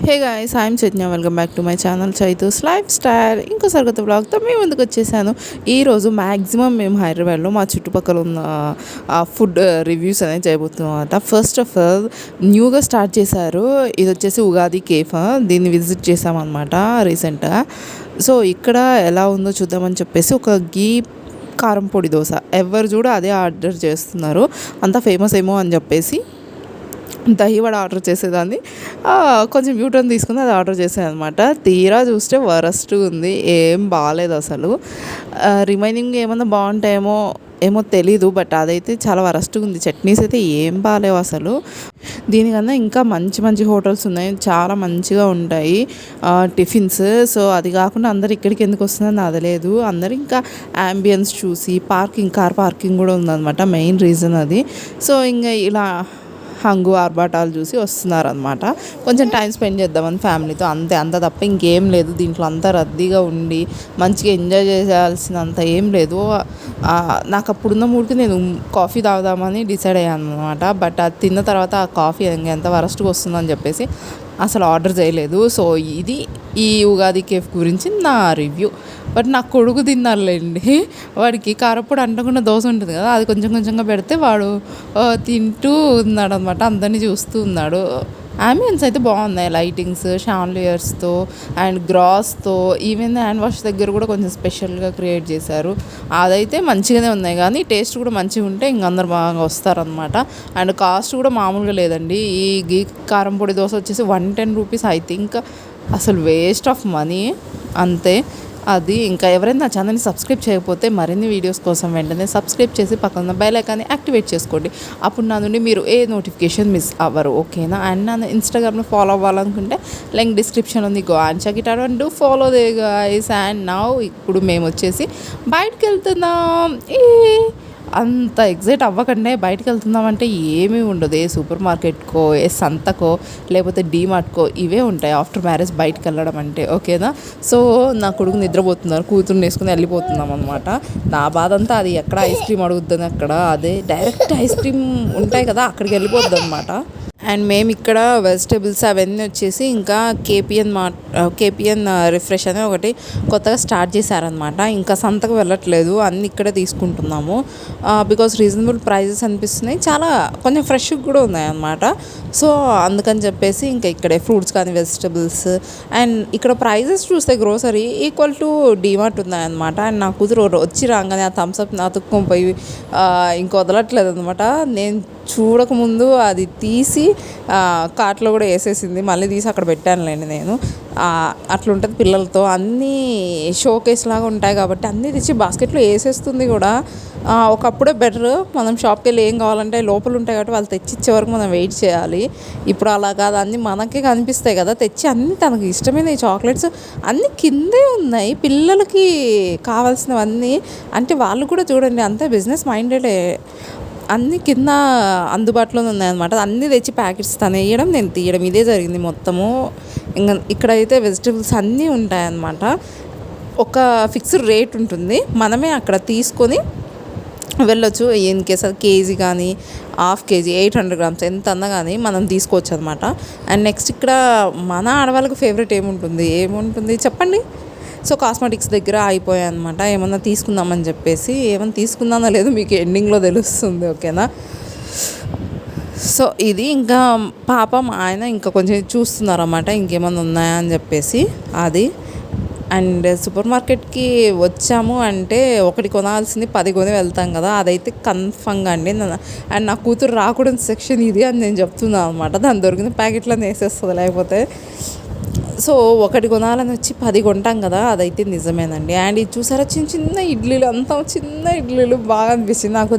Hey guys, I'm Chaitanya. Welcome back to my channel Chaitu's life style. ఇంకోసారి కొత్త బ్లాగ్తో మేము ముందుకు వచ్చేసాను. ఈరోజు మ్యాక్సిమం మేము హైదరాబాద్లో మా చుట్టుపక్కల ఉన్న ఫుడ్ రివ్యూస్ అనేది చేయబోతున్నాం అనమాట. ఫస్ట్ ఆఫ్ ఆల్ న్యూగా స్టార్ట్ చేశారు. ఇది వచ్చేసి ఉగాది కేఫ్. దీన్ని విజిట్ చేసామన్నమాట రీసెంట్గా. సో ఇక్కడ ఎలా ఉందో చూద్దామని చెప్పేసి ఒక గీ కారం పొడి దోశ ఎవరు చూడ అదే ఆర్డర్ చేస్తున్నారు. అంత ఫేమస్ ఏమో అని చెప్పేసి దహివడ ఆర్డర్ చేసేదాన్ని కొంచెం యూటర్న్ తీసుకుని అది ఆర్డర్ చేసాను అనమాట. తీరా చూస్తే వరస్ట్ ఉంది, ఏం బాగాలేదు అసలు. రిమైనింగ్ ఏమన్నా బాగుంటాయేమో ఏమో తెలీదు, బట్ అదైతే చాలా వరస్ట్గా ఉంది. చట్నీస్ అయితే ఏం బాగాలేవు అసలు. దీనికన్నా ఇంకా మంచి మంచి హోటల్స్ ఉన్నాయి, చాలా మంచిగా ఉంటాయి టిఫిన్స్. సో అది కాకుండా అందరు ఇక్కడికి ఎందుకు వస్తుందని అది లేదు. అందరు ఇంకా యాంబియన్స్ చూసి కార్ పార్కింగ్ కూడా ఉందన్నమాట, మెయిన్ రీజన్ అది. సో ఇంకా ఇలా హంగు ఆర్భాటాలు చూసి వస్తున్నారనమాట. కొంచెం టైం స్పెండ్ చేద్దామని ఫ్యామిలీతో, అంత తప్ప ఇంకేం లేదు. దీంట్లో అంతా రద్దీగా ఉండి మంచిగా ఎంజాయ్ చేయాల్సినంత ఏం లేదు. నాకు అప్పుడున్న మూడుకి నేను కాఫీ తాగుదామని డిసైడ్ అయ్యాను అనమాట. బట్ అది తిన్న తర్వాత ఆ కాఫీ ఎంత వరస్ట్గా వస్తుందని చెప్పేసి అసలు ఆర్డర్ చేయలేదు. సో ఇది ఈ ఉగాది కేఫ్ గురించి నా రివ్యూ. బట్ నా కొడుకు తిన్నారులేండి, వాడికి కారప్పొడి అంటకుండా దోశ ఉంటుంది కదా, అది కొంచెం కొంచెంగా పెడితే వాడు తింటూ ఉన్నాడు అనమాట. అందరినీ చూస్తూ ఉన్నాడు. అంబియన్స్ అయితే బాగున్నాయి, లైటింగ్స్, షాన్లియర్స్తో అండ్ గ్రాస్తో. ఈవెన్ హ్యాండ్ వాష్ దగ్గర కూడా కొంచెం స్పెషల్గా క్రియేట్ చేశారు. అదైతే మంచిగానే ఉన్నాయి, కానీ టేస్ట్ కూడా మంచిగా ఉంటే ఇంక అందరు బాగా వస్తారనమాట. అండ్ కాస్ట్ కూడా మామూలుగా లేదండి. ఈ గీ కారం పొడి దోశ వచ్చేసి 110 రూపీస్. ఐ థింక్ అసలు వేస్ట్ ఆఫ్ మనీ అంతే అది. ఇంకా ఎవరైనా నా ఛానల్ని సబ్స్క్రైబ్ చేయకపోతే మరిన్ని వీడియోస్ కోసం వెంటనే సబ్స్క్రైబ్ చేసి పక్కన బెల్ ఐకాన్ని యాక్టివేట్ చేసుకోండి. అప్పుడు నా నుండి మీరు ఏ నోటిఫికేషన్ మిస్ అవ్వరు, ఓకేనా? అండ్ నా ఇన్స్టాగ్రామ్లో ఫాలో అవ్వాలనుకుంటే లింక్ డిస్క్రిప్షన్ ఉంది, go and check it out and do follow the guys. And now ఇప్పుడు మేము వచ్చేసి బయటకు వెళ్తున్నాం. అంత ఎగ్జైట్ అవ్వకండి. బయటకు వెళ్తున్నామంటే ఏమీ ఉండదు. ఏ సూపర్ మార్కెట్కో, ఏ సంతకో, లేకపోతే డీమార్ట్కో ఇవే ఉంటాయి ఆఫ్టర్ మ్యారేజ్ బయటకు వెళ్ళడం అంటే, ఓకేనా? సో నా కొడుకు నిద్రపోతున్నారు, కూతుర్ని వేసుకుని వెళ్ళిపోతున్నాం అనమాట. నా బాధ అంతా అది ఎక్కడ ఐస్ క్రీమ్ అడుగుద్దని అక్కడ అదే డైరెక్ట్ ఐస్ క్రీమ్ ఉంటాయి కదా, అక్కడికి వెళ్ళిపోద్ది అనమాట. అండ్ మేము ఇక్కడ వెజిటేబుల్స్ అవన్నీ వచ్చేసి ఇంకా కేపిఎన్ రిఫ్రెష్ అని ఒకటి కొత్తగా స్టార్ట్ చేశారనమాట. ఇంకా సంతకు వెళ్ళట్లేదు, అన్నీ ఇక్కడే తీసుకుంటున్నాము. బికాస్ రీజనబుల్ ప్రైజెస్ అనిపిస్తున్నాయి, చాలా కొంచెం ఫ్రెష్గా కూడా ఉన్నాయన్నమాట. సో అందుకని చెప్పేసి ఇంకా ఇక్కడే ఫ్రూట్స్ కానీ వెజిటేబుల్స్. అండ్ ఇక్కడ ప్రైజెస్ చూస్తే గ్రోసరీ ఈక్వల్ టు డీమార్ట్ ఉన్నాయన్నమాట. అండ్ నా కూతురు వచ్చి రాగానే ఆ థమ్స్అప్ అతుక్కొని పోయి ఇంక వదలట్లేదు అనమాట. నేను చూడకముందు అది తీసి కార్ట్లో కూడా వేసేసింది, మళ్ళీ తీసి అక్కడ పెట్టానులేండి నేను. అట్లుంటుంది పిల్లలతో, అన్నీ షోకేస్ లాగా ఉంటాయి కాబట్టి అన్నీ తెచ్చి బాస్కెట్లో వేసేస్తుంది కూడా. ఒకప్పుడే బెటర్, మనం షాప్కి వెళ్ళి ఏం కావాలంటే లోపల ఉంటాయి కాబట్టి వాళ్ళు తెచ్చి ఇచ్చే వరకు మనం వెయిట్ చేయాలి. ఇప్పుడు అలా కాదు, అన్నీ మనకే కనిపిస్తాయి కదా, తెచ్చి అన్నీ తనకు ఇష్టమైన ఈ చాక్లెట్స్ అన్నీ కిందే ఉన్నాయి. పిల్లలకి కావాల్సినవన్నీ అంటే వాళ్ళు కూడా చూడండి అంతే బిజినెస్ మైండెడే, అన్నీ కింద అందుబాటులోనే ఉన్నాయన్నమాట. అన్నీ తెచ్చి ప్యాకెట్స్ తను వేయడం, నేను తీయడం, ఇదే జరిగింది మొత్తము. ఇంకా ఇక్కడైతే వెజిటేబుల్స్ అన్నీ ఉంటాయన్నమాట. ఒక ఫిక్స్డ్ రేట్ ఉంటుంది, మనమే అక్కడ తీసుకొని వెళ్ళొచ్చు. ఇన్ కేస్ అది కేజీ కానీ హాఫ్ కేజీ 800 గ్రామ్స్ ఎంత అన్నా కానీ మనం తీసుకోవచ్చు అనమాట. అండ్ నెక్స్ట్ ఇక్కడ మన ఆడవాళ్ళకి ఫేవరెట్ ఏముంటుంది చెప్పండి? సో కాస్మెటిక్స్ దగ్గర అయిపోయాయి అనమాట. ఏమన్నా తీసుకుందామని చెప్పేసి, ఏమన్నా తీసుకుందామో లేదు మీకు ఎండింగ్లో తెలుస్తుంది, ఓకేనా? సో ఇది ఇంకా పాపం ఆయన ఇంకా కొంచెం చూస్తున్నారన్నమాట, ఇంకేమన్నా ఉన్నాయా అని చెప్పేసి అది. అండ్ సూపర్ మార్కెట్కి వచ్చాము అంటే ఒకటి కొనాల్సింది 10 కొని వెళ్తాం కదా, అదైతే కన్ఫర్మ్గా అండి. అండ్ నా కూతురు రాకూడని సెక్షన్ ఇది అని నేను చెప్తున్నాను అనమాట. దాని దొరికిన ప్యాకెట్లను వేసేస్తుంది లేకపోతే. సో ఒకటి కొనాలని వచ్చి 10 కొంటాం కదా, అదైతే నిజమేనండి. అండ్ ఇది చూసారా, చిన్న ఇడ్లీలు, అంతా చిన్న ఇడ్లీలు బాగా అనిపించింది నాకు.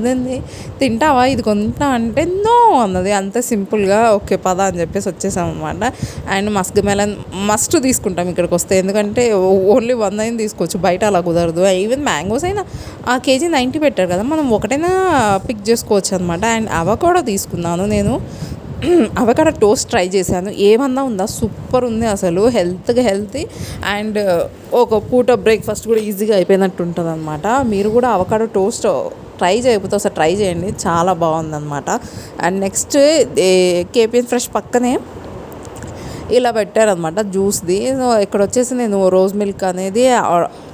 తింటావా ఇది కొంటా అంటే నో అన్నది, అంత సింపుల్గా ఓకే పద అని చెప్పేసి వచ్చేసాం అనమాట. అండ్ మస్క్ మెలన్ మస్ట్ తీసుకుంటాం ఇక్కడికి వస్తే, ఎందుకంటే ఓన్లీ 100 అయినా తీసుకోవచ్చు, బయట అలా కుదరదు. ఈవెన్ మ్యాంగోస్ అయినా ఆ కేజీ 90 పెట్టారు కదా, మనం ఒకటైనా పిక్ చేసుకోవచ్చు అనమాట. అండ్ అవకాడో తీసుకున్నాను నేను. అవకాడో టోస్ట్ ట్రై చేశాను, ఏమన్నా ఉందా, సూపర్ ఉంది అసలు, హెల్తీ. అండ్ ఒక పూట బ్రేక్ఫాస్ట్ కూడా ఈజీగా అయిపోయినట్టు ఉంటుంది అనమాట. మీరు కూడా అవకాడో టోస్ట్ ట్రై చేయకపోతే ఒకసారి ట్రై చేయండి, చాలా బాగుందన్నమాట. అండ్ నెక్స్ట్ కేపిఎన్ ఫ్రెష్ పక్కనే ఇలా పెట్టారనమాట జ్యూస్ది. సో ఇక్కడ వచ్చేసి నేను రోజ్ మిల్క్ అనేది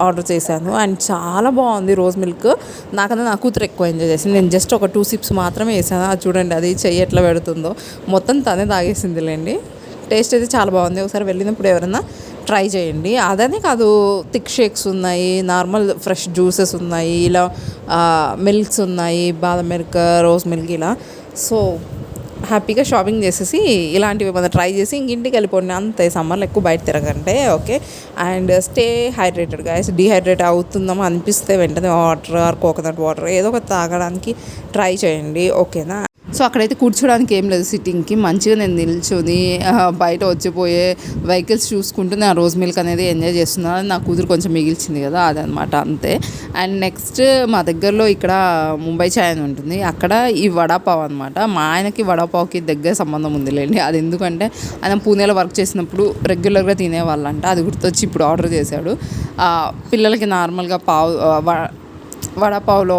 ఆర్డర్ చేశాను అండ్ చాలా బాగుంది రోజ్ మిల్క్. నాకన్నా నా కూతురు ఎక్కువ ఎంజాయ్ చేసింది. నేను జస్ట్ ఒక 2 సిప్స్ మాత్రమే వేసాను. అది చూడండి, అది చెయ్యి ఎట్లా పెడుతుందో, మొత్తం తనే తాగేసిందిలేండి. టేస్ట్ అయితే చాలా బాగుంది. ఒకసారి వెళ్ళినప్పుడు ఎవరైనా ట్రై చేయండి. అదనే కాదు, థిక్ షేక్స్ ఉన్నాయి, నార్మల్ ఫ్రెష్ జ్యూసెస్ ఉన్నాయి, ఇలా మిల్క్స్ ఉన్నాయి, బాదం మిల్క్, రోజ్ మిల్క్ ఇలా. సో హ్యాపీగా షాపింగ్ చేసేసి ఇలాంటివి ఏమైనా ట్రై చేసి ఇంటికి వెళ్ళిపోండి. అంతే, సమ్మర్లో ఎక్కువ బయట తిరగంటే okay. And stay hydrated guys. Dehydrate అవుతుందామో అనిపిస్తే వెంటనే వాటర్ ఆర్ కోకోనట్ వాటర్ ఏదో ఒకటి తాగడానికి ట్రై చేయండి, ఓకేనా. సో అక్కడైతే కూర్చోడానికి ఏం లేదు సిట్టింగ్కి. మంచిగా నేను నిల్చొని బయట వచ్చిపోయే వెహికల్స్ చూసుకుంటూ నేను రోజ్ మిల్క్ అనేది ఎంజాయ్ చేస్తున్నాను. నా కూతురు కొంచెం మిగిల్చింది కదా, అదనమాట, అంతే. అండ్ నెక్స్ట్ మా దగ్గరలో ఇక్కడ ముంబై చాయ్ అని ఉంటుంది. అక్కడ ఈ వడాపావ్ అనమాట. మా ఆయనకి వడాపావ్కి దగ్గర సంబంధం ఉందిలేండి. అది ఎందుకంటే ఆయన పూణేలో వర్క్ చేసినప్పుడు రెగ్యులర్గా తినేవాళ్ళంట. అది గుర్తొచ్చి ఇప్పుడు ఆర్డర్ చేశాడు. పిల్లలకి నార్మల్గా వడాపావులో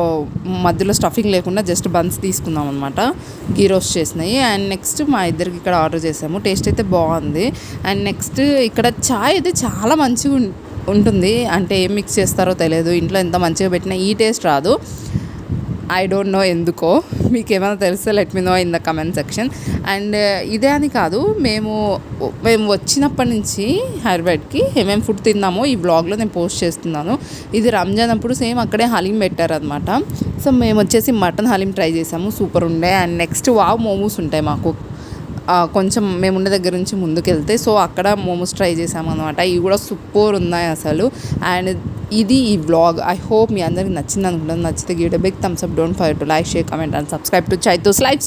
మధ్యలో స్టఫింగ్ లేకుండా జస్ట్ బన్స్ తీసుకుందాం అనమాట, గీ రోస్ట్ చేసినాయి. అండ్ నెక్స్ట్ మా ఇద్దరికి ఇక్కడ ఆర్డర్ చేసాము. టేస్ట్ అయితే బాగుంది. అండ్ నెక్స్ట్ ఇక్కడ చాయ్ అయితే చాలా మంచిగా ఉంటుంది. అంటే ఏం మిక్స్ చేస్తారో తెలియదు, ఇంట్లో ఎంత మంచిగా పెట్టినా ఈ టేస్ట్ రాదు. ఐ డోంట్ నో ఎందుకో. మీకు ఏమైనా తెలిస్తే let me know in the comment section. And ఇదే అని కాదు, మేము వచ్చినప్పటి నుంచి హైదరాబాద్కి ఏమేమి ఫుడ్ తిన్నామో ఈ బ్లాగ్లో నేను పోస్ట్ చేస్తున్నాను. ఇది రంజాన్ అప్పుడు సేమ్ అక్కడే హలీం పెట్టారనమాట. సో మేము వచ్చేసి మటన్ హలీం ట్రై చేసాము, సూపర్ ఉండే. అండ్ నెక్స్ట్ వావ్ మోమోస్ ఉంటాయి మాకు కొంచెం మేముండే దగ్గర నుంచి ముందుకు వెళ్తే. సో అక్కడ మోమోస్ ట్రై చేసాము అనమాట. ఇవి కూడా సూపర్ ఉన్నాయి అసలు. అండ్ ఇది ఈ వ్లాగ్. ఐ హోప్ మీ అందరికి నచ్చింది అనుకుంటాను. నచ్చితే give a big thumbs up. Don't forget to like, share, comment and subscribe to Chaitu's life style.